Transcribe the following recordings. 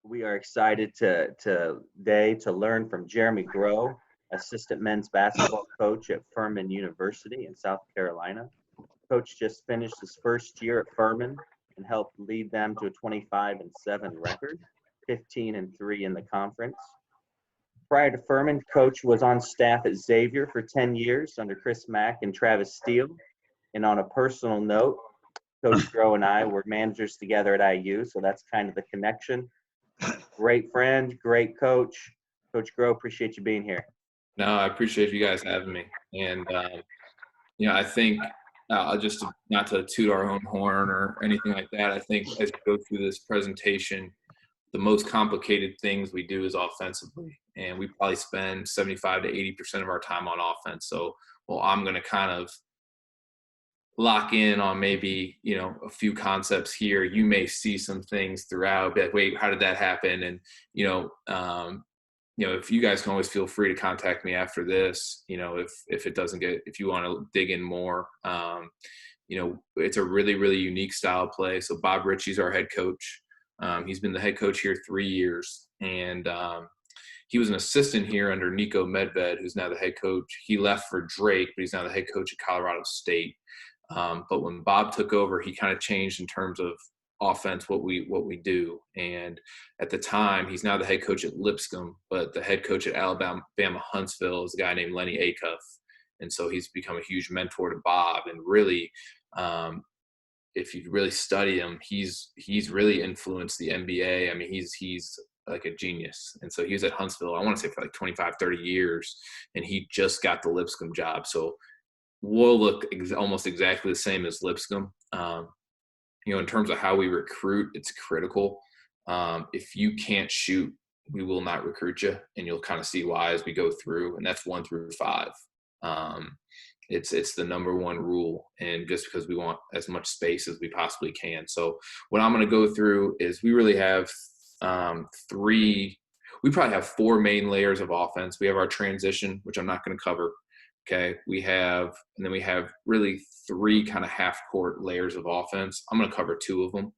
We are excited today to learn from Jeremy Growe, assistant men's basketball coach at Furman University in South Carolina. Coach just finished his first year at Furman and helped lead them to a 25-7 record, 15-3 in the conference. Prior to Furman, Coach was on staff at Xavier for 10 years under Chris Mack and Travis Steele. And on a personal note, Coach Growe and I were managers together at IU, so that's kind of the connection. Great friend, great coach. Coach Growe, appreciate you being here. No, I appreciate you guys having me. And, I think just not to toot our own horn or anything like that, I think as we go through this presentation, the most complicated things we do is offensively. And we probably spend 75 to 80% of our time on offense. So, I'm going to kind of lock in on maybe, a few concepts here. You may see some things throughout, be like, wait, how did that happen? And, if you guys can always feel free to contact me after this, if you want to dig in more, it's a really, really unique style of play. So Bob Ritchie's our head coach. He's been the head coach here 3 years, and he was an assistant here under Nico Medved, who's now the head coach. He left for Drake, but he's now the head coach at Colorado State. But when Bob took over, he kind of changed in terms of offense, what we do. And at the time, he's now the head coach at Lipscomb, but the head coach at Alabama Huntsville is a guy named Lenny Acuff. And so he's become a huge mentor to Bob. And really, if you really study him, he's really influenced the NBA. I mean, he's like a genius. And so he was at Huntsville, I want to say for like 25, 30 years, and he just got the Lipscomb job. So we'll look almost exactly the same as Lipscomb. In terms of how we recruit, it's critical. If you can't shoot, we will not recruit you, and you'll kind of see why as we go through. And that's 1 through 5. It's the number one rule, and just because we want as much space as we possibly can. So what I'm going to go through is we really have we probably have 4 main layers of offense. We have our transition, which I'm not going to cover. Okay, and then we have really 3 kind of half-court layers of offense. I'm going to cover 2 of them.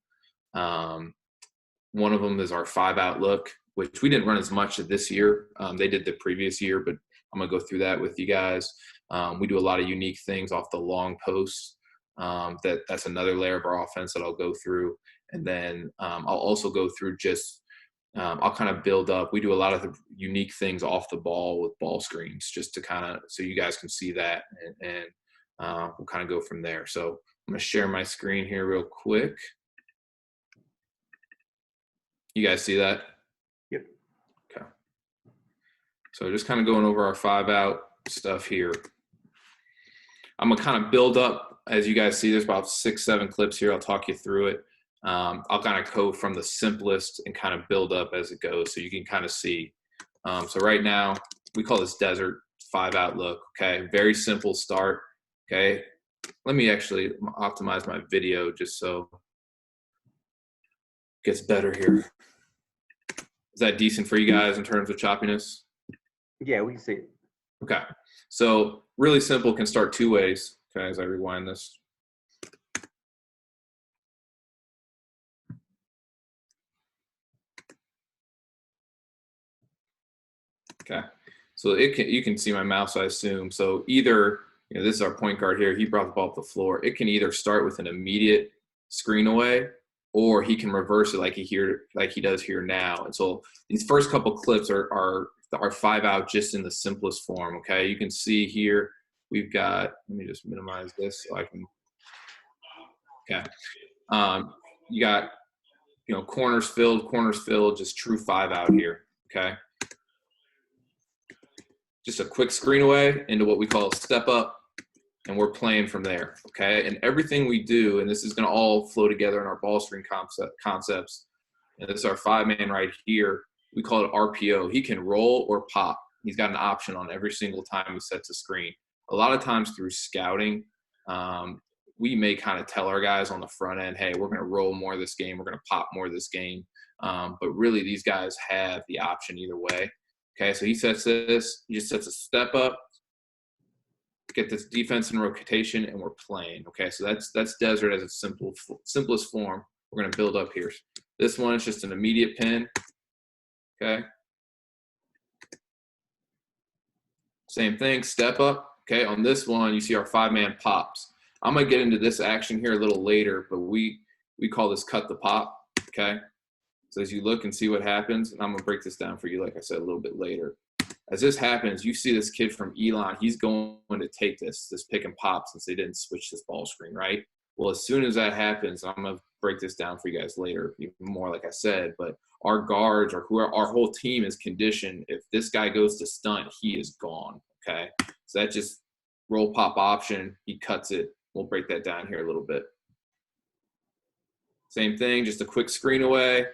One of them is our 5-out look, which we didn't run as much this year. They did the previous year, but I'm going to go through that with you guys. We do a lot of unique things off the long post. That's another layer of our offense that I'll go through. And then I'll also go through I'll kind of build up. We do a lot of the unique things off the ball with ball screens, just to kind of, so you guys can see that, and we'll kind of go from there. So I'm going to share my screen here real quick. You guys see that? Yep. Okay. So just kind of going over our 5-out stuff here. I'm going to kind of build up, as you guys see, there's about 6, 7 clips here. I'll talk you through it. I'll kind of go from the simplest and kind of build up as it goes, so you can kind of see. So right now, we call this desert 5-out look. Okay, very simple start. Okay, let me actually optimize my video just so it gets better here. Is that decent for you guys in terms of choppiness? Yeah, we can see it. Okay, so really simple, can start 2 ways. Okay, as I rewind this. Okay, so you can see my mouse, I assume. So either, this is our point guard here. He brought the ball up the floor. It can either start with an immediate screen away, or he can reverse it like he does here now. And so these first couple clips are 5-out just in the simplest form. Okay, you can see here we've got. Let me just minimize this so I can. Okay, you got corners filled, just true 5-out here. Okay. Just a quick screen away into what we call a step up, and we're playing from there, okay? And everything we do, and this is going to all flow together in our ball screen concepts, and this is our 5-man right here. We call it RPO. He can roll or pop. He's got an option on every single time he sets a screen. A lot of times through scouting, we may kind of tell our guys on the front end, hey, we're going to roll more this game. We're going to pop more this game. But really, these guys have the option either way. Okay, so he sets this. He just sets a step up, get this defense in rotation, and we're playing. Okay, so that's desert as its simplest form. We're going to build up here. This one is just an immediate pin. Okay. Same thing, step up. Okay, on this one, you see our 5-man pops. I'm gonna get into this action here a little later, but we call this cut the pop. Okay. So as you look and see what happens, and I'm gonna break this down for you, like I said, a little bit later. As this happens, you see this kid from Elon, he's going to take this pick and pop since they didn't switch this ball screen, right? Well, as soon as that happens, I'm gonna break this down for you guys later, even more like I said, but our guards or our whole team is conditioned. If this guy goes to stunt, he is gone, okay? So that just roll pop option, he cuts it. We'll break that down here a little bit. Same thing, just a quick screen away.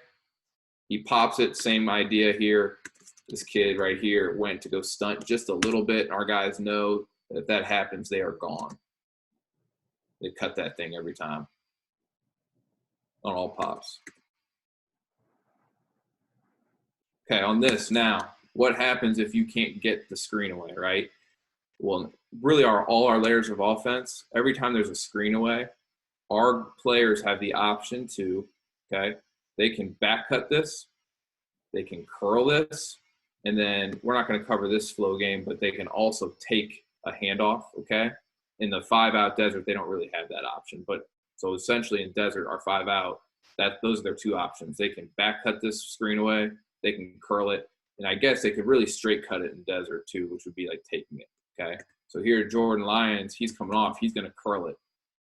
He pops it, same idea here. This kid right here went to go stunt just a little bit. And our guys know that if that happens, they are gone. They cut that thing every time on all pops. Okay, on this now, what happens if you can't get the screen away, right? Well, really all our layers of offense, every time there's a screen away, our players have the option to, okay, they can back cut this, they can curl this, and then we're not going to cover this flow game, but they can also take a handoff, okay? In the 5-out desert, they don't really have that option. But so essentially in desert, our 5-out, those are their two options. They can back cut this screen away, they can curl it, and I guess they could really straight cut it in desert too, which would be like taking it, okay? So here, Jordan Lyons, he's coming off, he's going to curl it.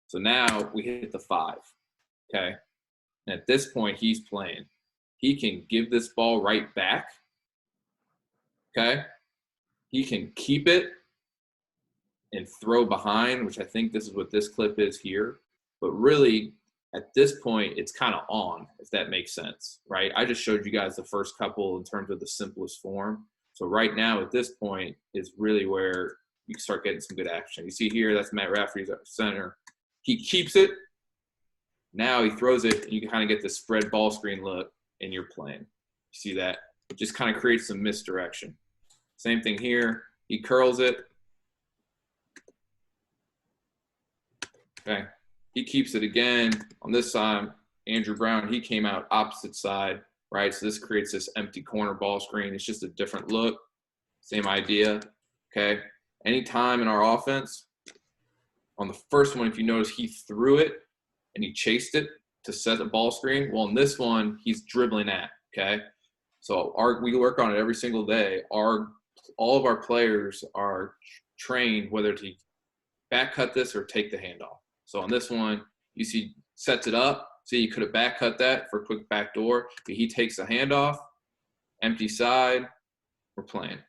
So now we hit the 5, okay? And at this point, he's playing. He can give this ball right back, okay? He can keep it and throw behind, which I think this is what this clip is here. But really, at this point, it's kind of on, if that makes sense, right? I just showed you guys the first couple in terms of the simplest form. So right now, at this point, is really where you can start getting some good action. You see here, that's Matt Rafferty's at center. He keeps it. Now he throws it, and you can kind of get this spread ball screen look, and you're playing. You see that? It just kind of creates some misdirection. Same thing here. He curls it. Okay. He keeps it again. On this side, Andrew Brown, he came out opposite side, right? So this creates this empty corner ball screen. It's just a different look. Same idea. Okay. Anytime in our offense, on the first one, if you notice, he threw it and he chased it to set the ball screen. Well, in this one, he's dribbling at, okay? So we work on it every single day. All of our players are trained whether to back cut this or take the handoff. So on this one, you see sets it up. See, you could have back cut that for a quick back door. But he takes the handoff, empty side, we're playing.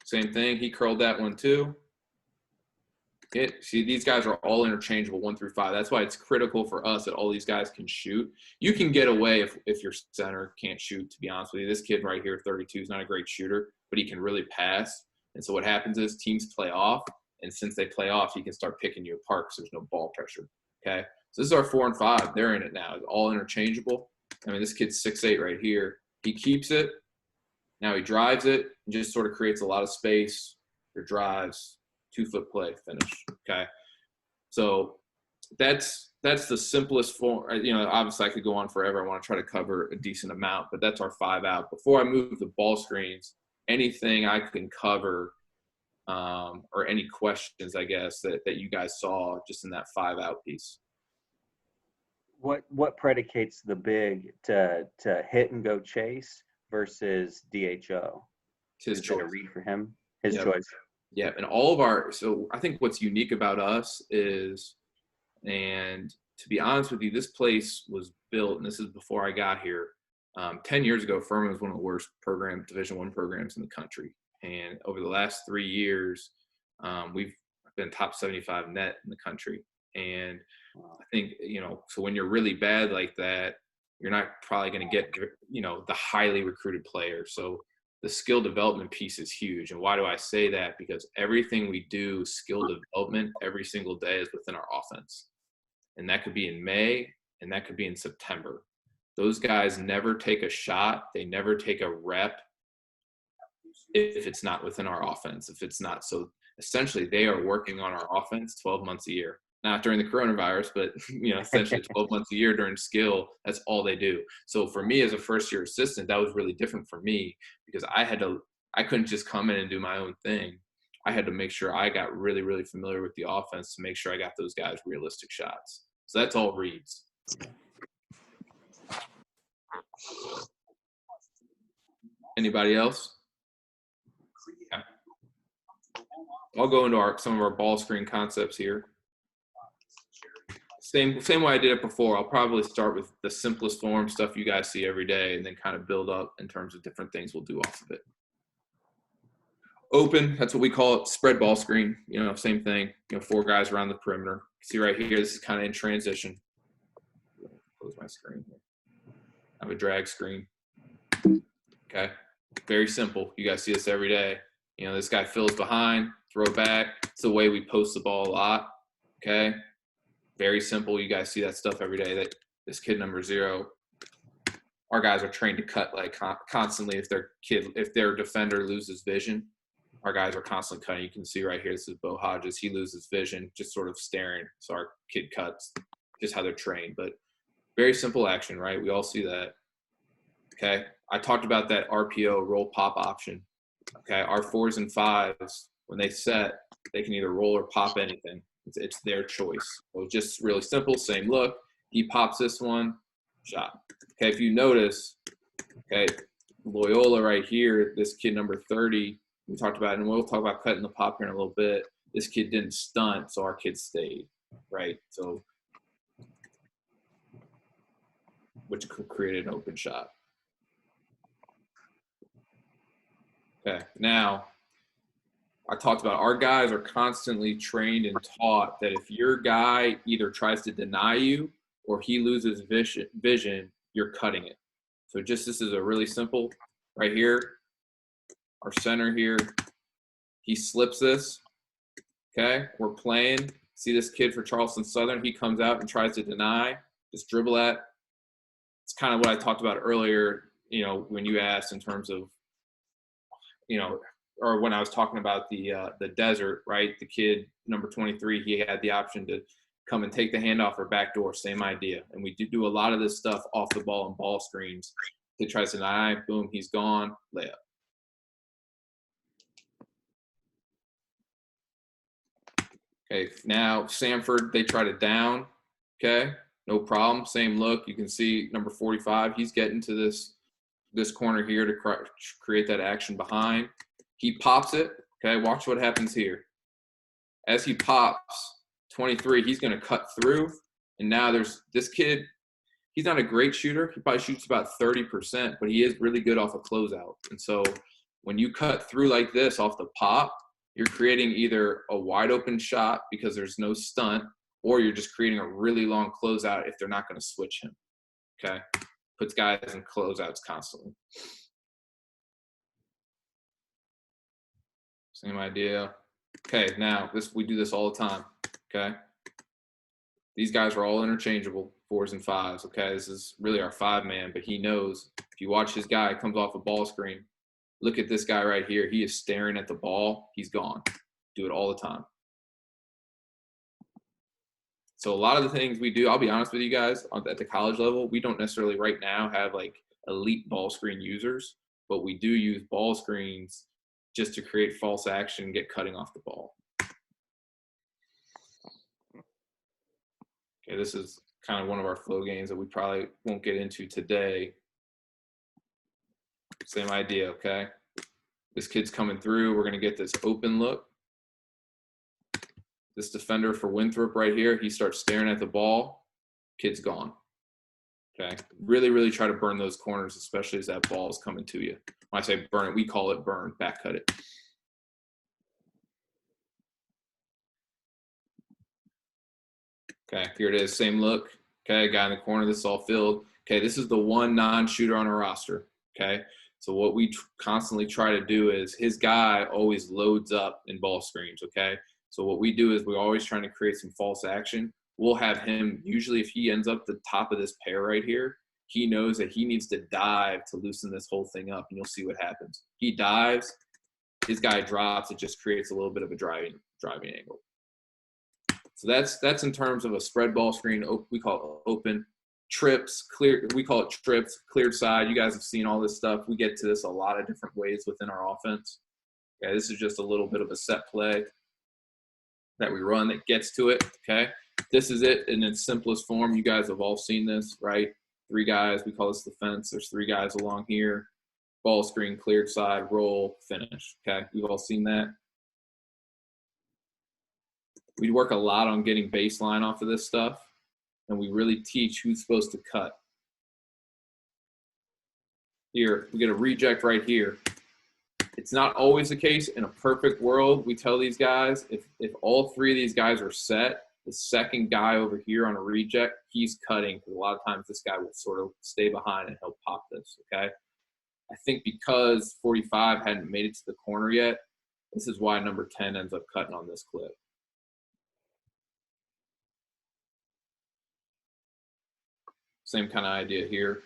Same thing, he curled that one too. See, these guys are all interchangeable 1 through 5. That's why it's critical for us that all these guys can shoot. You can get away if your center can't shoot, to be honest with you. This kid right here, 32, is not a great shooter, but he can really pass. And so what happens is teams play off, and since they play off, he can start picking you apart because there's no ball pressure, okay? So this is our 4 and 5. They're in it now. It's all interchangeable. I mean, this kid's 6'8" right here. He keeps it. Now he drives it and just sort of creates a lot of space for drives. 2-foot play finish, okay? So that's the simplest form. You know, obviously I could go on forever. I want to try to cover a decent amount, but that's our 5-out. Before I move to ball screens, anything I can cover or any questions, I guess, that you guys saw just in that 5-out piece. What predicates the big to hit and go chase versus DHO? It's his choice. A read for him, his Yep. choice. Yeah, and all of our – so I think what's unique about us is – and to be honest with you, this place was built, and this is before I got here, 10 years ago, Furman was one of the worst Division I programs in the country. And over the last 3 years, we've been top 75 net in the country. And I think, you know, so when you're really bad like that, you're not probably going to get, you know, the highly recruited players. So the skill development piece is huge. And why do I say that? Because everything we do, skill development, every single day is within our offense. And that could be in May, and that could be in September. Those guys never take a shot. They never take a rep if it's not within our offense, if it's not. So essentially they are working on our offense 12 months a year. not during the coronavirus, but essentially 12 months a year during skill, that's all they do. So for me as a first year assistant, that was really different for me because I couldn't just come in and do my own thing. I had to make sure I got really, really familiar with the offense to make sure I got those guys realistic shots. So that's all reads. Anybody else? Yeah. I'll go into some of our ball screen concepts here. Same way I did it before. I'll probably start with the simplest form, stuff you guys see every day, and then kind of build up in terms of different things we'll do off of it. Open, that's what we call it. Spread ball screen, same thing. 4 guys around the perimeter. See right here, this is kind of in transition. Close my screen here. I have a drag screen. Okay, very simple. You guys see this every day. This guy fills behind, throw back. It's the way we post the ball a lot. Okay, very simple. You guys see that stuff every day. That this kid number 0, our guys are trained to cut like constantly. If their defender loses vision, our guys are constantly cutting. You can see right here, this is Bo Hodges. He loses vision, just sort of staring. So our kid cuts, just how they're trained. But very simple action, right? We all see that. Okay, I talked about that RPO, roll pop option. Okay, our 4s and 5s, when they set, they can either roll or pop anything. It's their choice. So just really simple, same look. He pops this one, shot. Okay, if you notice, okay, Loyola right here, this kid number 30, we talked about, and we'll talk about cutting the pop here in a little bit. This kid didn't stunt, so our kid stayed, right? So, which created an open shot. Okay, now I talked about our guys are constantly trained and taught that if your guy either tries to deny you or he loses vision, you're cutting it. So this is a really simple, right here, our center here, he slips this, okay? We're playing. See this kid for Charleston Southern, he comes out and tries to deny, just dribble at. It's kind of what I talked about earlier, when you asked in terms of, or when I was talking about the desert, right? The kid, number 23, he had the option to come and take the handoff or backdoor, same idea. And we do a lot of this stuff off the ball and ball screens. He tries to deny, boom, he's gone, layup. Okay, now Sanford, they try to down, okay? No problem, same look. You can see number 45, he's getting to this corner here to create that action behind. He pops it, okay? Watch what happens here. As he pops, 23, he's going to cut through. And now there's this kid. He's not a great shooter. He probably shoots about 30%, but he is really good off a closeout. And so when you cut through like this off the pop, you're creating either a wide open shot because there's no stunt, or you're just creating a really long closeout if they're not going to switch him, okay? Puts guys in closeouts constantly. Same idea. Okay, now we do this all the time, okay? These guys are all interchangeable, 4s and 5s, okay? This is really our 5-man, but he knows if you watch his guy, comes off a ball screen, look at this guy right here. He is staring at the ball. He's gone. Do it all the time. So a lot of the things we do, I'll be honest with you guys, at the college level, we don't necessarily right now have like elite ball screen users, but we do use ball screens just to create false action and get cutting off the ball. Okay, this is kind of one of our flow games that we probably won't get into today. Same idea, okay? This kid's coming through. We're going to get this open look. This defender for Winthrop right here, he starts staring at the ball. Kid's gone. Okay? Really, really try to burn those corners, especially as that ball is coming to you. When I say burn it, we call it burn, back cut it. Okay, here it is, same look. Okay, guy in the corner, this is all filled. Okay, this is the one non-shooter on our roster. Okay, so what we constantly try to do is his guy always loads up in ball screens. Okay, so what we do is we're always trying to create some false action. We'll have him, usually if he ends up the top of this pair right here, he knows that he needs to dive to loosen this whole thing up, and you'll see what happens. He dives, his guy drops, it just creates a little bit of a driving angle. So that's in terms of a spread ball screen. We call it open. Trips, clear. We call it trips, cleared side. You guys have seen all this stuff. We get to this a lot of different ways within our offense. Okay, this is just a little bit of a set play that we run that gets to it. Okay, this is it in its simplest form. You guys have all seen this, right? 3 guys. We call this the fence. There's 3 guys along here. Ball screen, cleared side, roll, finish. Okay, we've all seen that. We work a lot on getting baseline off of this stuff, and we really teach who's supposed to cut. Here, we get a reject right here. It's not always the case. In a perfect world, we tell these guys, if all 3 of these guys are set, the second guy over here on a reject, he's cutting, because a lot of times this guy will sort of stay behind and he'll pop this, okay? I think because 45 hadn't made it to the corner yet, this is why number 10 ends up cutting on this clip. Same kind of idea here.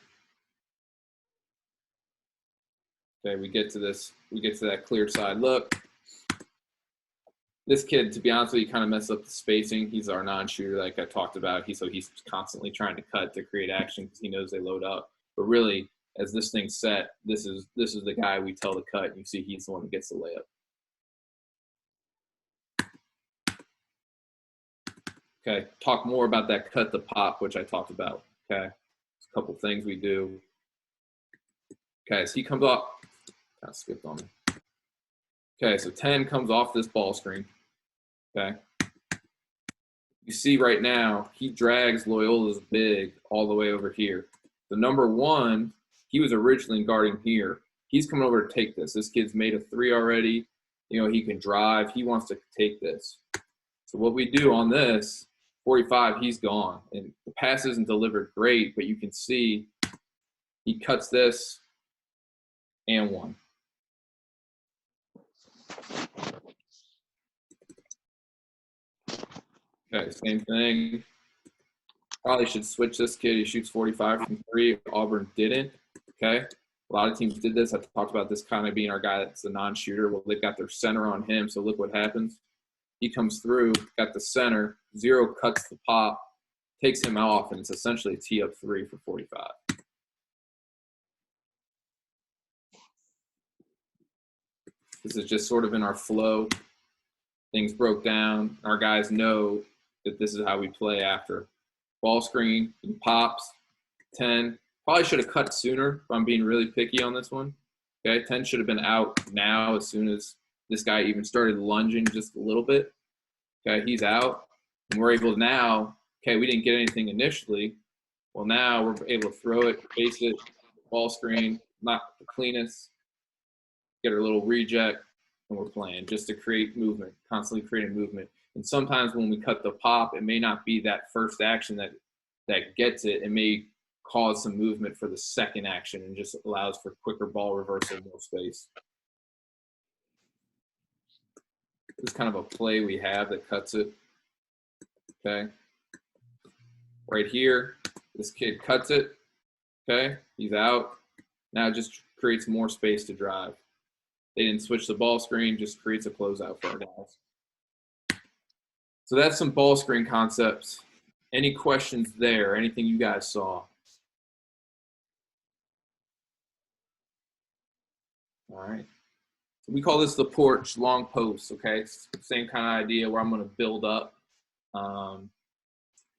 Okay, we get to this, we get to that clear side look. This kid, to be honest with you, kind of messed up the spacing. He's our non-shooter, like I talked about. He's constantly trying to cut to create action because he knows they load up. But really, as this thing's set, this is the guy we tell to cut. And you see he's the one that gets the layup. Okay, talk more about that cut the pop, which I talked about. Okay, a couple things we do. Okay, so he comes off. Kind of skipped on me. Okay, so 10 comes off this ball screen. Okay. You see right now, he drags Loyola's big all the way over here. The number 1, he was originally guarding here. He's coming over to take this. This kid's made a 3 already. You know, he can drive. He wants to take this. So what we do on this, 45, he's gone. And the pass isn't delivered great, but you can see he cuts this and 1. Okay, same thing. Probably should switch this kid. He shoots 45 from 3. Auburn didn't. Okay. A lot of teams did this. I talked about this kind of being our guy that's a non-shooter. Well, they've got their center on him, so look what happens. He comes through, got the center, 0 cuts the pop, takes him off, and it's essentially a tee up 3 for 45. This is just sort of in our flow. Things broke down. Our guys know that this is how we play after. Ball screen, he pops, 10. Probably should have cut sooner if I'm being really picky on this one. Okay, 10 should have been out now as soon as this guy even started lunging just a little bit. Okay, he's out. And we're able to now, okay, we didn't get anything initially. Well, now we're able to throw it, face it, ball screen, not the cleanest. Get our little reject, and we're playing just to create movement, constantly creating movement. And sometimes when we cut the pop, it may not be that first action that gets it. It may cause some movement for the second action and just allows for quicker ball reversal, more space. This is kind of a play we have that cuts it. Okay. Right here, this kid cuts it. Okay, he's out. Now it just creates more space to drive. They didn't switch the ball screen, just creates a closeout for our guys. So that's some ball screen concepts. Any questions there? Anything you guys saw? All right. So we call this the porch long post, okay? It's the same kind of idea where I'm going to build up.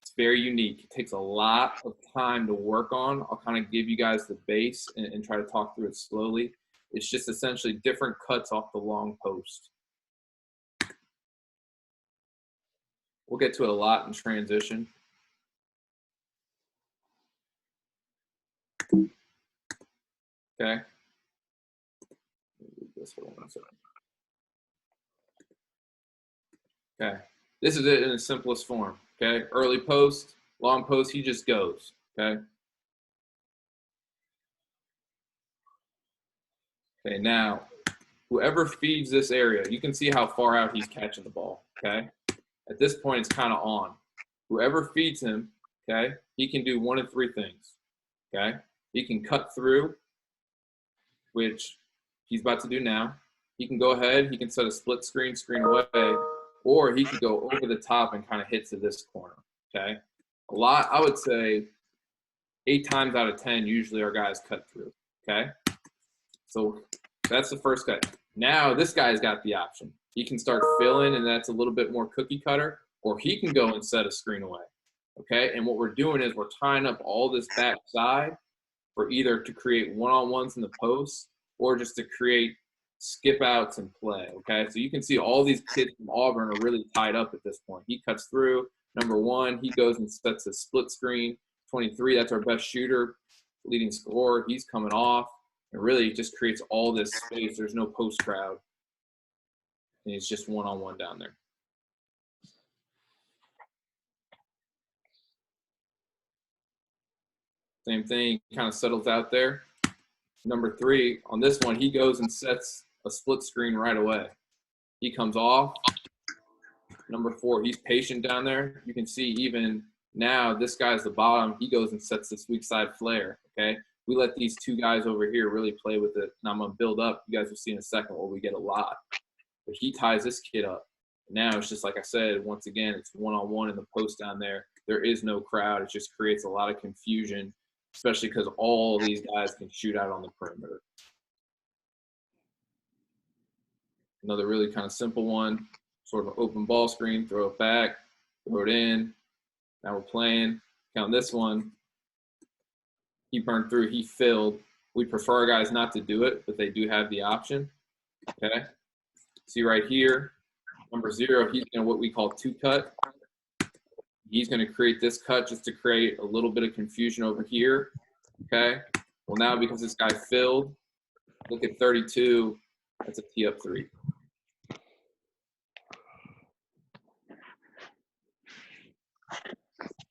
It's very unique. It takes a lot of time to work on. I'll kind of give you guys the base and try to talk through it slowly. It's just essentially different cuts off the long post. We'll get to it a lot in transition. Okay. This one. Okay. This is it in its simplest form. Okay. Early post, long post, he just goes. Okay. Okay. Now, whoever feeds this area, you can see how far out he's catching the ball. Okay. At this point, it's kind of on. Whoever feeds him, okay, he can do one of 3 things. Okay. He can cut through, which he's about to do now. He can go ahead. He can set a split screen away, or he could go over the top and kind of hit to this corner, okay? I would say 8 times out of 10, usually our guys cut through, okay? So that's the first cut. Now this guy's got the option. He can start filling, and that's a little bit more cookie cutter, or he can go and set a screen away, okay? And what we're doing is we're tying up all this back side for either to create one-on-ones in the post or just to create skip outs and play, okay? So you can see all these kids from Auburn are really tied up at this point. He cuts through. Number 1, he goes and sets a split screen. 23, that's our best shooter, leading scorer. He's coming off. It really just creates all this space. There's no post crowd. And it's just one-on-one down there. Same thing, kind of settles out there. Number 3, on this one, he goes and sets a split screen right away. He comes off. Number 4, he's patient down there. You can see even now, this guy's the bottom. He goes and sets this weak side flare, okay? We let these 2 guys over here really play with it. And I'm going to build up. You guys will see in a second where we get a lot. But he ties this kid up. Now it's just like I said, once again, it's one-on-one in the post down there. There is no crowd. It just creates a lot of confusion, especially because all these guys can shoot out on the perimeter. Another really kind of simple one, sort of open ball screen, throw it back, throw it in. Now we're playing. Count this one. He burned through, he filled. We prefer our guys not to do it, but they do have the option, okay? See right here, number 0, he's going to what we call 2-cut. He's going to create this cut just to create a little bit of confusion over here, okay? Well, now because this guy filled, look at 32, that's a tee up 3.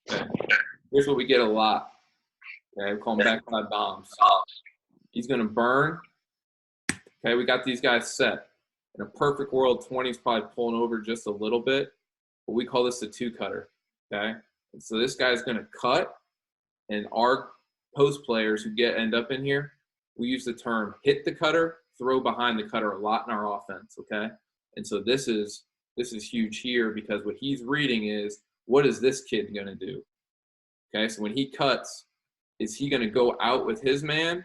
Okay. Here's what we get a lot. Okay, we call them backside bombs. He's going to burn. Okay, we got these guys set. In a perfect world, 20 is probably pulling over just a little bit, but we call this a 2-cutter. Okay, and so this guy's going to cut, and our post players who end up in here, we use the term hit the cutter, throw behind the cutter a lot in our offense. Okay, and so this is huge here because what he's reading is, what is this kid going to do? Okay, so when he cuts, is he going to go out with his man?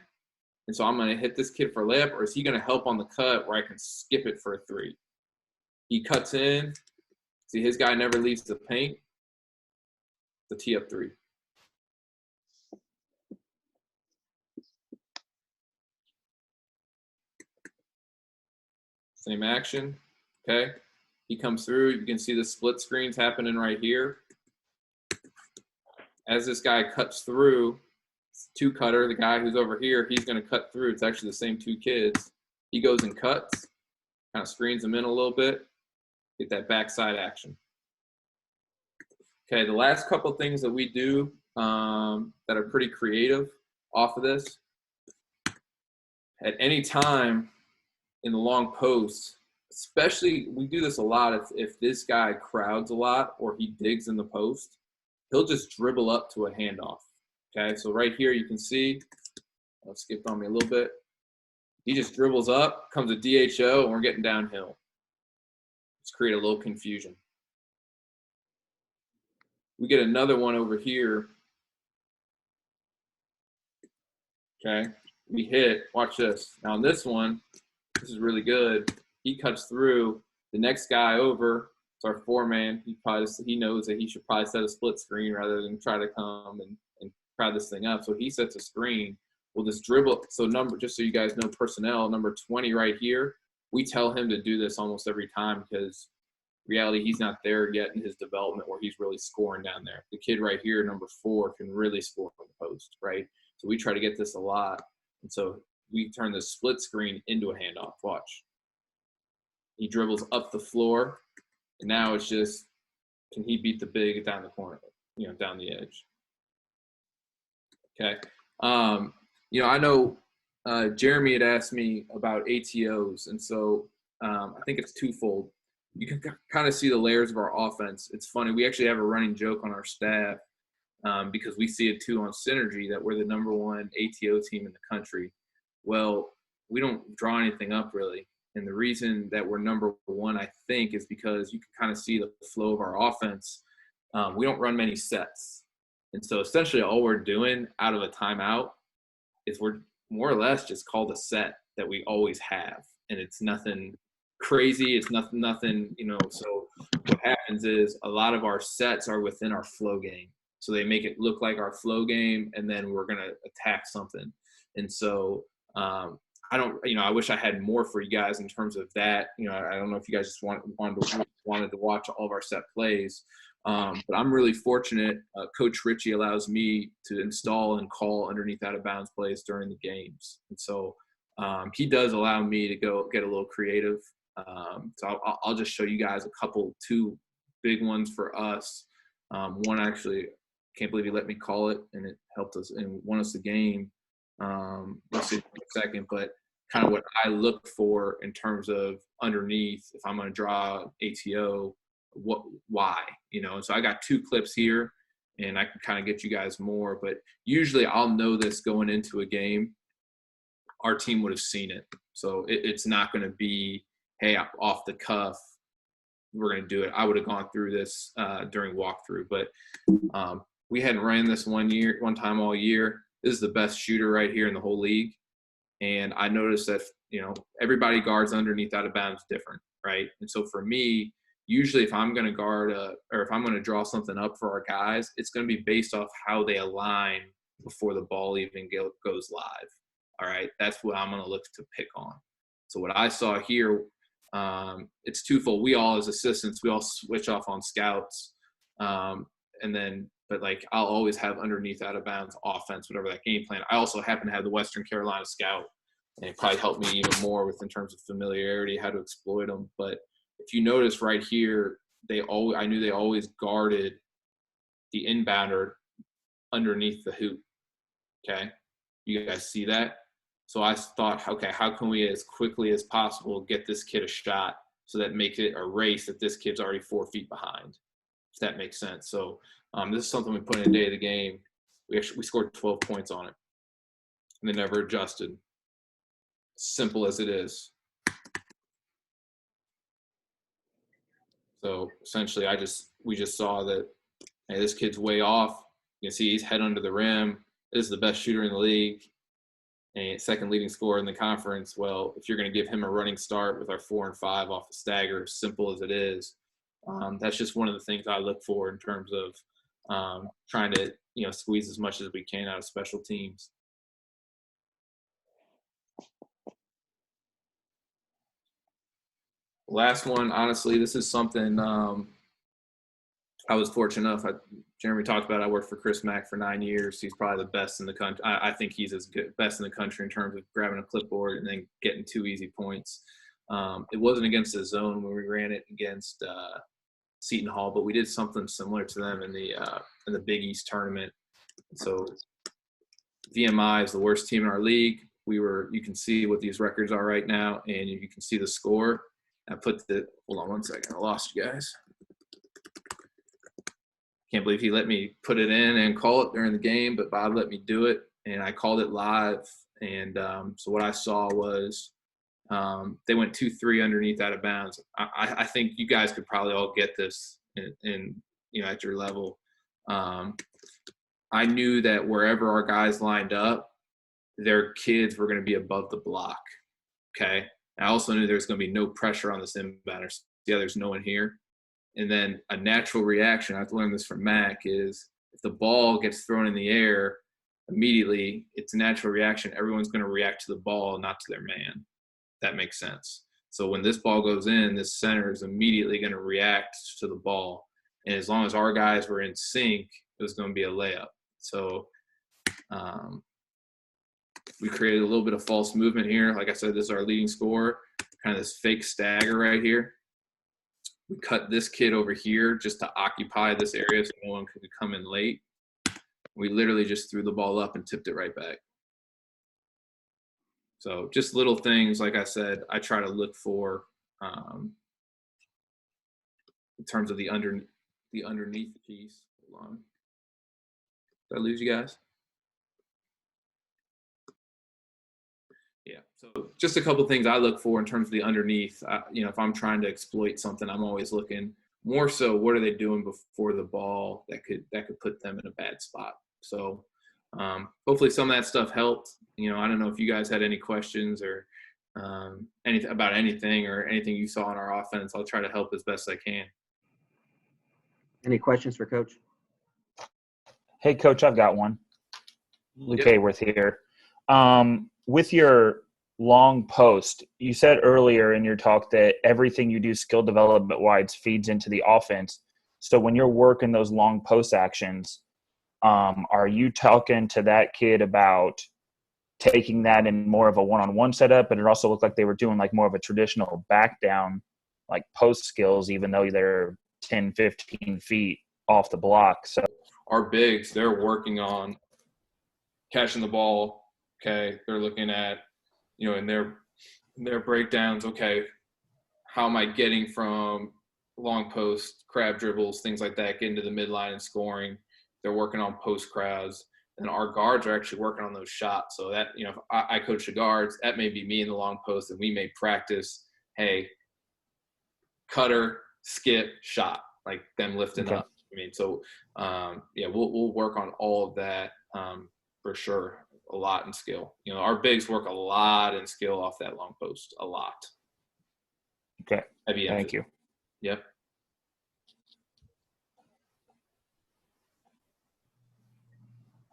And so I'm going to hit this kid for a layup, or is he going to help on the cut where I can skip it for a 3? He cuts in. See, his guy never leaves the paint. The tee up 3. Same action. Okay. He comes through. You can see the split screens happening right here. As this guy cuts through, 2-cutter, the guy who's over here, he's going to cut through. It's actually the same 2 kids. He goes and cuts, kind of screens them in a little bit, get that backside action. Okay, the last couple things that we do that are pretty creative off of this, at any time in the long post, especially we do this a lot if this guy crowds a lot or he digs in the post, he'll just dribble up to a handoff. Okay, so right here you can see, I'll skip on me a little bit. He just dribbles up, comes a DHO, and we're getting downhill. Let's create a little confusion. We get another one over here. Okay, we hit, watch this. Now on this one, this is really good. He cuts through. The next guy over, it's our 4-man. He knows that he should probably set a split screen rather than try to come and crowd this thing up. So he sets a screen. We'll just dribble. So just so you guys know personnel, number 20 right here, we tell him to do this almost every time because reality, he's not there yet in his development where he's really scoring down there. The kid right here, number 4, can really score from the post, right? So we try to get this a lot. And so we turn the split screen into a handoff. Watch. He dribbles up the floor, and now it's just, can he beat the big down the corner, down the edge? Okay. I know Jeremy had asked me about ATOs, and so I think it's twofold. You can kind of see the layers of our offense. It's funny. We actually have a running joke on our staff because we see it too on Synergy that we're the #1 ATO team in the country. Well, we don't draw anything up really. And the reason that we're number one, I think, is because you can kind of see the flow of our offense. We don't run many sets. And so essentially all we're doing out of a timeout is we're more or less just called a set that we always have. And it's nothing crazy. It's nothing, so what happens is a lot of our sets are within our flow game. So they make it look like our flow game, and then we're going to attack something. And so I don't, I wish I had more for you guys in terms of that. I don't know if you guys just wanted to watch all of our set plays. But I'm really fortunate. Coach Ritchie allows me to install and call underneath out of bounds plays during the games. And so he does allow me to go get a little creative. So I'll just show you guys two big ones for us. One actually, can't believe he let me call it, and it helped us and won us the game. We'll see in a second, but kind of what I look for in terms of underneath, if I'm going to draw ATO, why, and so I got 2 clips here, and I can kind of get you guys more, but usually I'll know this going into a game. Our team would have seen it. So it's not going to be, hey, off the cuff, we're going to do it. I would have gone through this during walkthrough, but we hadn't ran this one time all year. This is the best shooter right here in the whole league. And I noticed that, everybody guards underneath out of bounds different, right? And so for me, usually if I'm going to guard or if I'm going to draw something up for our guys, it's going to be based off how they align before the ball even goes live. All right. That's what I'm going to look to pick on. So what I saw here, it's twofold. We all, as assistants, we all switch off on scouts. But like, I'll always have underneath out of bounds offense, whatever that game plan. I also happen to have the Western Carolina scout, and it probably helped me even more in terms of familiarity, how to exploit them. But if you notice right here, I knew they always guarded the inbounder underneath the hoop. Okay. You guys see that? So I thought, okay, how can we as quickly as possible get this kid a shot so that makes it a race that this kid's already 4 feet behind, if that makes sense. So this is something we put in the day of the game. We scored 12 points on it, and they never adjusted. Simple as it is. So essentially, we just saw that, hey, this kid's way off. You can see he's head under the rim. This is the best shooter in the league and second leading scorer in the conference. Well, if you're going to give him a running start with our 4 and 5 off the stagger, simple as it is, that's just one of the things I look for in terms of trying to squeeze as much as we can out of special teams. Last one, honestly, this is something I was fortunate enough. Jeremy talked about it. I worked for Chris Mack for 9 years. He's probably the best in the country. I think he's best in the country in terms of grabbing a clipboard and then getting 2 easy points. It wasn't against the zone when we ran it against Seton Hall, but we did something similar to them in the Big East tournament. So VMI is the worst team in our league. You can see what these records are right now, and you can see the score. Hold on one second. I lost you guys. Can't believe he let me put it in and call it during the game, but Bob let me do it, and I called it live. And so what I saw was they went 2-3 underneath out of bounds. I think you guys could probably all get this in at your level. I knew that wherever our guys lined up, their kids were going to be above the block. Okay. I also knew there was going to be no pressure on this inbounder. Yeah, there's no one here. And then a natural reaction, I've learned this from Mac, is if the ball gets thrown in the air, immediately it's a natural reaction. Everyone's going to react to the ball, not to their man. That makes sense. So when this ball goes in, this center is immediately going to react to the ball. And as long as our guys were in sync, it was going to be a layup. So we created a little bit of false movement here. Like I said, this is our leading scorer, kind of this fake stagger right here. We cut this kid over here just to occupy this area so no one could come in late. We literally just threw the ball up and tipped it right back. So just little things, like I said, I try to look for in terms of the underneath piece. Hold on. Did I lose you guys? Yeah. So just a couple things I look for in terms of the underneath. You know, if I'm trying to exploit something, I'm always looking more so what are they doing before the ball that could put them in a bad spot. So hopefully some of that stuff helped. You know, I don't know if you guys had any questions or anything about anything or anything you saw in our offense. I'll try to help as best I can. Any questions for Coach? Hey, Coach, I've got one. Luke Yep. Hayworth here. With your long post, you said earlier in your talk that everything you do skill development wise feeds into the offense. So when you're working those long post actions, are you talking to that kid about taking that in more of a one-on-one setup? But it also looked like they were doing like more of a traditional back down, like post skills, even though they're 10, 15 feet off the block. So Our bigs, they're working on catching the ball. Okay. They're looking at, you know, in their breakdowns, okay, how am I getting from long post, crab dribbles, things like that, getting to the midline and scoring. They're working on post crowds. And our guards are actually working on those shots. So that, you know, if I coach the guards, that may be me in the long post, and we may practice, hey, cutter, skip, shot, like them lifting Okay. up. I mean, so yeah, we'll work on all of that for sure. A lot in skill. You know, our bigs work a lot in skill off that long post. A lot. okay, Heavy thank emphasis. you. Yep.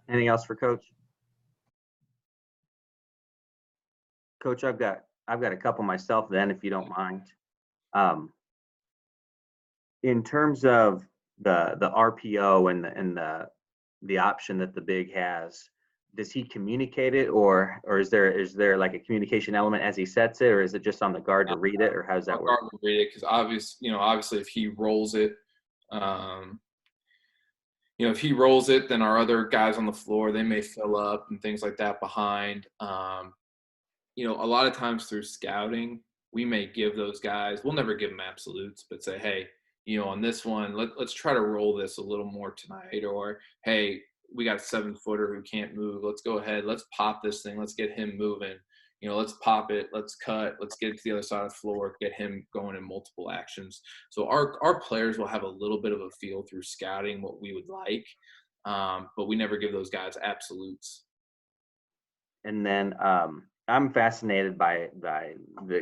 Anything else for Coach? Coach, I've got a couple myself then, if you don't mind. In terms of the RPO and the option that the big has, does he communicate it, or is there like a communication element as he sets it, or is it just on the guard to read it, or how does that Our work? guard will read it because obviously if he rolls it, you know, if he rolls it, then our other guys on the floor, they may fill up and things like that behind. You know, a lot of times through scouting, we may give those guys, we'll never give them absolutes, but say, hey, you know, on this one, let's try to roll this a little more tonight. Or, hey, we got a 7-footer who can't move. Let's go ahead. Let's pop this thing. Let's get him moving. You know, let's pop it. Let's cut. Let's get it to the other side of the floor, get him going in multiple actions. So our players will have a little bit of a feel through scouting what we would like, but we never give those guys absolutes. And then I'm fascinated by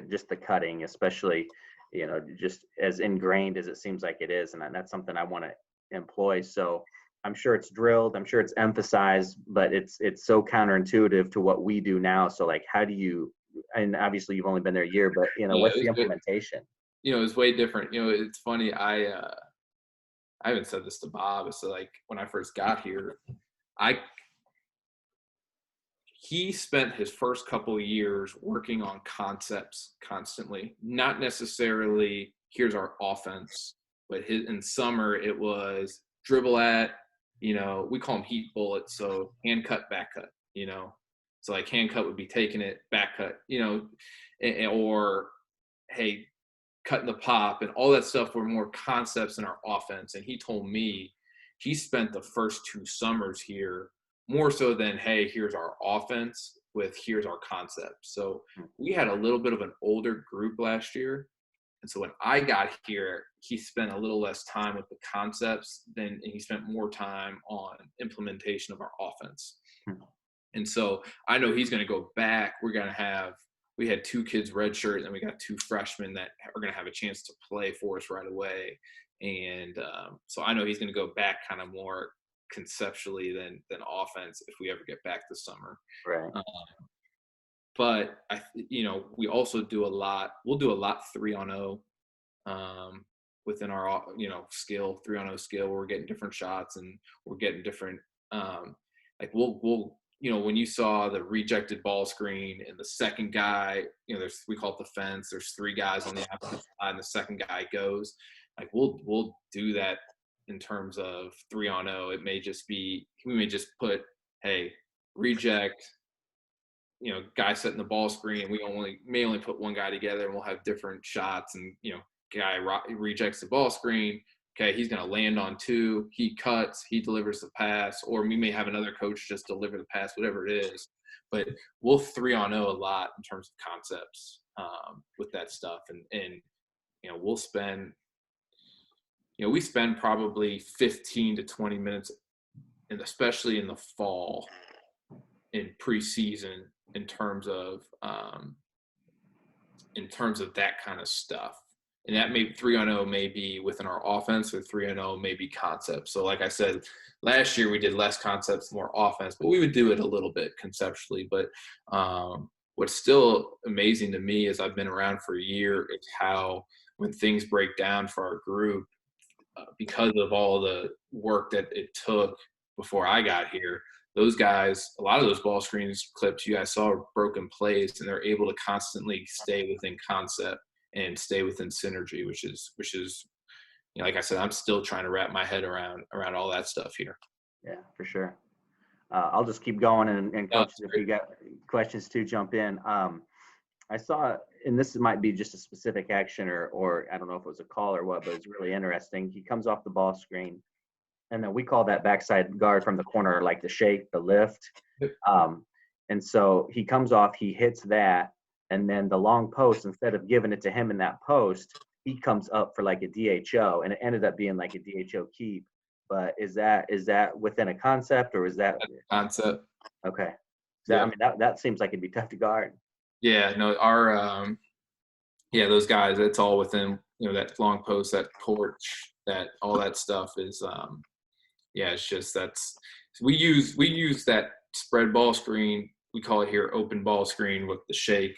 just the cutting, especially, you know, just as ingrained as it seems like it is, and that's something I want to employ. So I'm sure it's drilled, I'm sure it's emphasized, but it's so counterintuitive to what we do now. So like, how do you? And obviously you've only been there a year, but you know, Yeah, what's the implementation? You know, it's way different. You know, it's funny. I haven't said this to Bob. So like when I first got here, he spent his first couple of years working on concepts constantly, not necessarily here's our offense, but in summer it was dribble at, you know, we call them heat bullets. So hand cut, back cut, you know, so like hand cut would be taking it, back cut, you know, or hey, cutting the pop and all that stuff were more concepts in our offense. And he told me he spent the first 2 summers here more so than, hey, here's our offense with here's our concept. So we had a little bit of an older group last year. And so when I got here, he spent a little less time with the concepts and he spent more time on implementation of our offense. And so I know he's going to go back. We had 2 kids redshirt, and then we got 2 freshmen that are going to have a chance to play for us right away. And so I know he's going to go back kind of more conceptually than offense if we ever get back this summer. Right. But you know, we also do a lot. We'll do a lot 3-on-0 within our, you know, skill 3-on-0 skill where we're getting different shots and we're getting different like we'll you know, when you saw the rejected ball screen and the second guy, you know, we call it the fence. There's 3 guys on the opposite side, and the second guy goes. Like we'll do that in terms of 3-on-0. It may just be we may just put, hey, reject, you know, guy setting the ball screen, and we may only put one guy together, and we'll have different shots. And you know, guy rejects the ball screen, okay, he's going to land on 2, he cuts, he delivers the pass, or we may have another coach just deliver the pass, whatever it is. But we'll 3-on-0 a lot in terms of concepts with that stuff. And we'll spend, we spend probably 15 to 20 minutes, and especially in the fall in preseason, in terms of that kind of stuff. And that may 3-on-0 may be within our offense, or 3-on-0 may be concepts. So like I said, last year we did less concepts, more offense, but we would do it a little bit conceptually. But what's still amazing to me is I've been around for a year, is how when things break down for our group, because of all the work that it took before I got here, those guys, a lot of those ball screens clips you guys saw are broken plays, and they're able to constantly stay within concept and stay within synergy, which is, like I said, I'm still trying to wrap my head around all that stuff here. Yeah, for sure. I'll just keep going, and coaches, if you got questions too, jump in. I saw, and this might be just a specific action, or I don't know if it was a call or what, but it's really interesting. He comes off the ball screen, and then we call that backside guard from the corner, like the shake, the lift. And so he comes off, he hits that, and then the long post, instead of giving it to him in that post, he comes up for like a DHO, and it ended up being like a DHO keep. But is that within a concept, or is that concept? Okay. So, yeah. I mean, that seems like it'd be tough to guard. Yeah, no, our those guys, it's all within, that long post, that porch, that all that stuff is it's just we use that spread ball screen. We call it here open ball screen with the shake.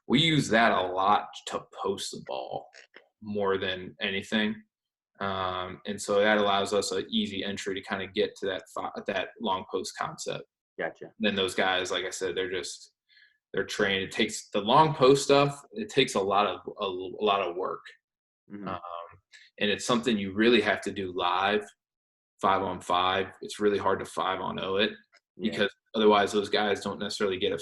We use that a lot to post the ball more than anything. And so that allows us an easy entry to kind of get to that long post concept. Gotcha. Then those guys, like I said, they're trained. It takes the long post stuff. It takes a lot of work. Mm-hmm. And it's something you really have to do live, 5-on-5. It's really hard to 5-on-0 it, because otherwise those guys don't necessarily get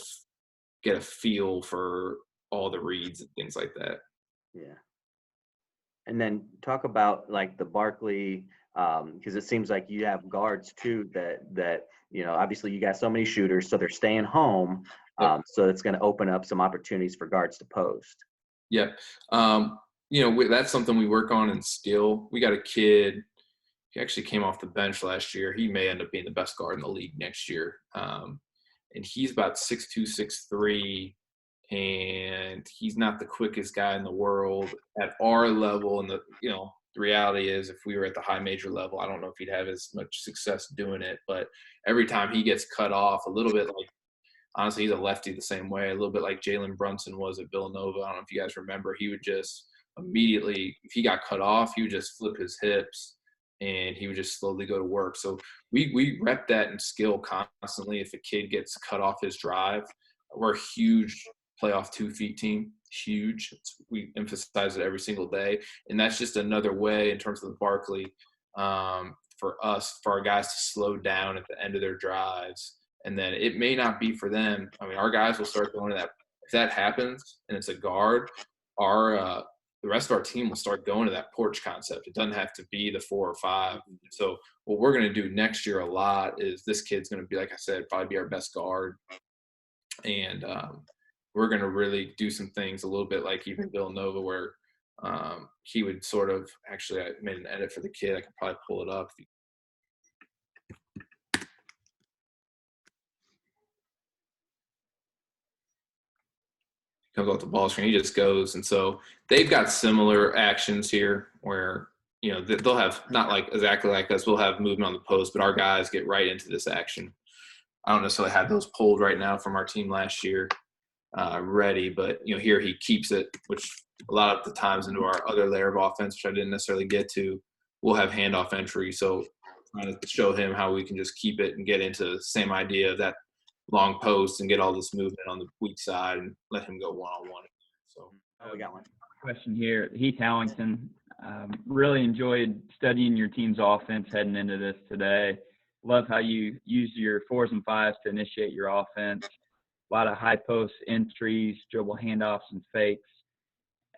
a feel for all the reads and things like that. Yeah. And then talk about like the Barkley, because it seems like you have guards too that obviously you got so many shooters, so they're staying home. So it's going to open up some opportunities for guards to post. Yeah. That's something we work on in skill. We got a kid, he actually came off the bench last year. He may end up being the best guard in the league next year. And he's about 6'2", 6'3", and he's not the quickest guy in the world at our level. And the reality is, if we were at the high major level, I don't know if he'd have as much success doing it. But every time he gets cut off, a little bit like, honestly, he's a lefty the same way, a little bit like Jalen Brunson was at Villanova. I don't know if you guys remember. He would just immediately, if he got cut off, he would just flip his hips and he would just slowly go to work. So we rep that in skill constantly. If a kid gets cut off his drive, we're a huge playoff 2 feet team, huge. We emphasize it every single day. And that's just another way in terms of the Barkley for our guys to slow down at the end of their drives. And then it may not be for them. I mean, our guys will start going to that. If that happens and it's a guard, the rest of our team will start going to that porch concept. It doesn't have to be the 4 or 5. So what we're going to do next year a lot is this kid's going to be, like I said, probably be our best guard. And we're going to really do some things a little bit like even Villanova, where he would sort of – actually, I made an edit for the kid. I can probably pull it up. Comes off the ball screen, he just goes. And so they've got similar actions here where, they'll have not like exactly like us. We'll have movement on the post, but our guys get right into this action. I don't necessarily have those pulled right now from our team last year ready, but, here he keeps it, which a lot of the times into our other layer of offense, which I didn't necessarily get to, we'll have handoff entry. So trying to show him how we can just keep it and get into the same idea of that long post and get all this movement on the weak side and let him go one-on-one. So we got one question here. Heath Allington, really enjoyed studying your team's offense heading into this today. Love how you use your 4s and 5s to initiate your offense. A lot of high post entries, dribble handoffs, and fakes.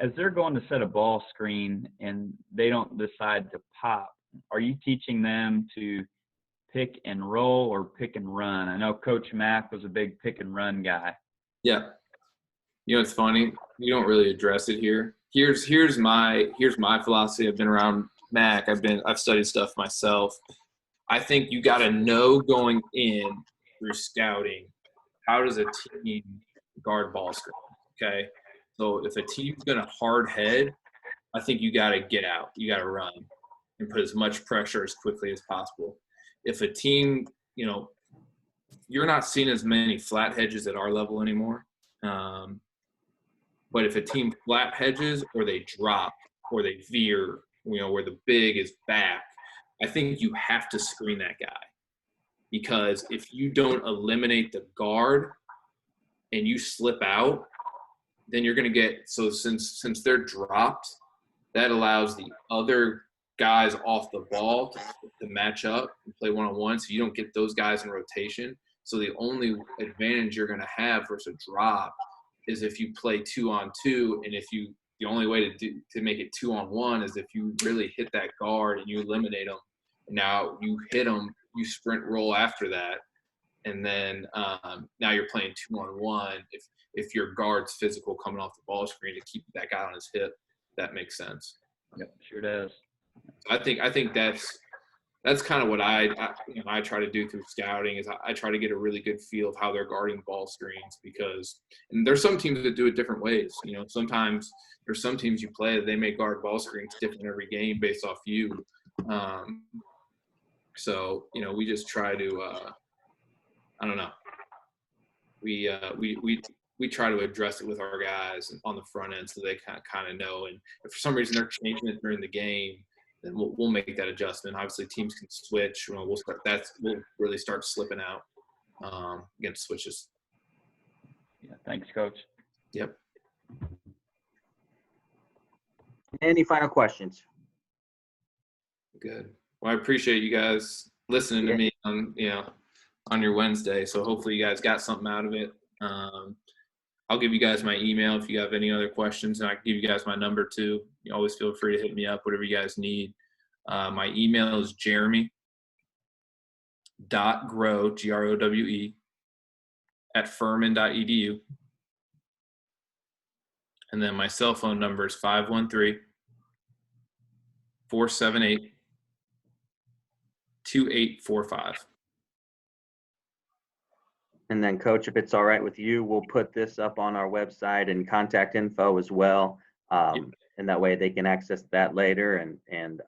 as they're going to set a ball screen and they don't decide to pop, are you teaching them to pick and roll or pick and run? I know Coach Mack was a big pick and run guy. Yeah. You know, it's funny. You don't really address it here. Here's my philosophy. I've been around Mac. I've studied stuff myself. I think you got to know going in through scouting, how does a team guard ball screen? Okay. So if a team's going to hard head, I think you got to get out. You got to run and put as much pressure as quickly as possible. If a team, you know, you're not seeing as many flat hedges at our level anymore. But if a team flat hedges or they drop or they veer, you know, where the big is back, I think you have to screen that guy. Because if you don't eliminate the guard and you slip out, then you're going to get – so since they're dropped, that allows the other guys off the ball to match up and play one-on-one, so you don't get those guys in rotation. So the only advantage you're going to have versus a drop is if you play 2-on-2, and the only way to make it 2-on-1 is if you really hit that guard and you eliminate them. Now you hit them, you sprint roll after that, and then now you're playing 2-on-1. If your guard's physical coming off the ball screen to keep that guy on his hip, that makes sense. Yep, sure does. I think that's kind of what I try to do through scouting is I try to get a really good feel of how they're guarding ball screens, because and there's some teams that do it different ways. You know, sometimes there's some teams you play that they may guard ball screens different every game based off you. So, you know, we just try to I don't know. We try to address it with our guys on the front end so they kind of know. And if for some reason they're changing it during the game, then we'll make that adjustment. Obviously, teams can switch. You know, we'll really start slipping out against switches. Yeah, thanks, Coach. Yep. Any final questions? Good. Well, I appreciate you guys listening to me on your Wednesday. So hopefully you guys got something out of it. I'll give you guys my email if you have any other questions, and I can give you guys my number too. You always feel free to hit me up, whatever you guys need. My email is jeremy.growe, Growe, @furman.edu. And then my cell phone number is 513-478-2845. And then, Coach, if it's all right with you, we'll put this up on our website and contact info as well. And that way they can access that later. And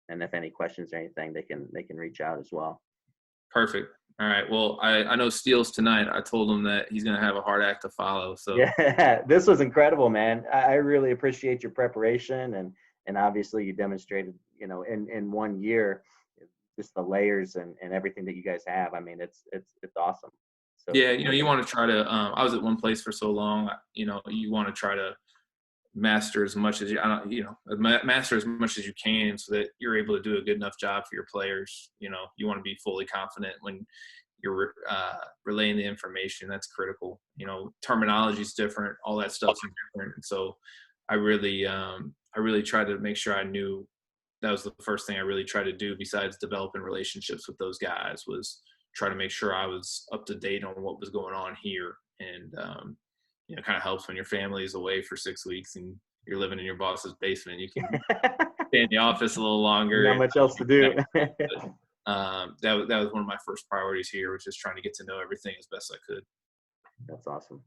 if any questions or anything, they can reach out as well. Perfect. All right. Well, I know Steele's tonight. I told him that he's going to have a hard act to follow. So yeah, this was incredible, man. I really appreciate your preparation and obviously you demonstrated, you know, in 1 year, just the layers and everything that you guys have. I mean, it's awesome. So, yeah, you know, you want to try to I was at one place for so long, you know, you want to try to master as much as master as much as you can so that you're able to do a good enough job for your players. You know, you want to be fully confident when you're relaying the information. That's critical. You know, terminology is different, all that stuff's different. And so I really tried to make sure I knew. That was the first thing I really tried to do besides developing relationships with those guys, was try to make sure I was up to date on what was going on here. And you know, it kind of helps when your family is away for 6 weeks and you're living in your boss's basement. You can stay in the office a little longer. Not much else to do. That was one of my first priorities here, was just trying to get to know everything as best I could. That's awesome.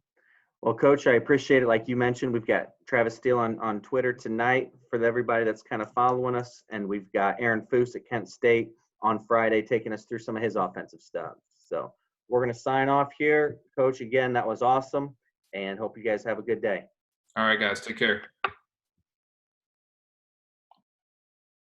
Well, Coach, I appreciate it. Like you mentioned, we've got Travis Steele on Twitter tonight for everybody that's kind of following us. And we've got Aaron Foose at Kent State on Friday taking us through some of his offensive stuff. So we're going to sign off here. Coach, again, that was awesome. And hope you guys have a good day. All right, guys. Take care.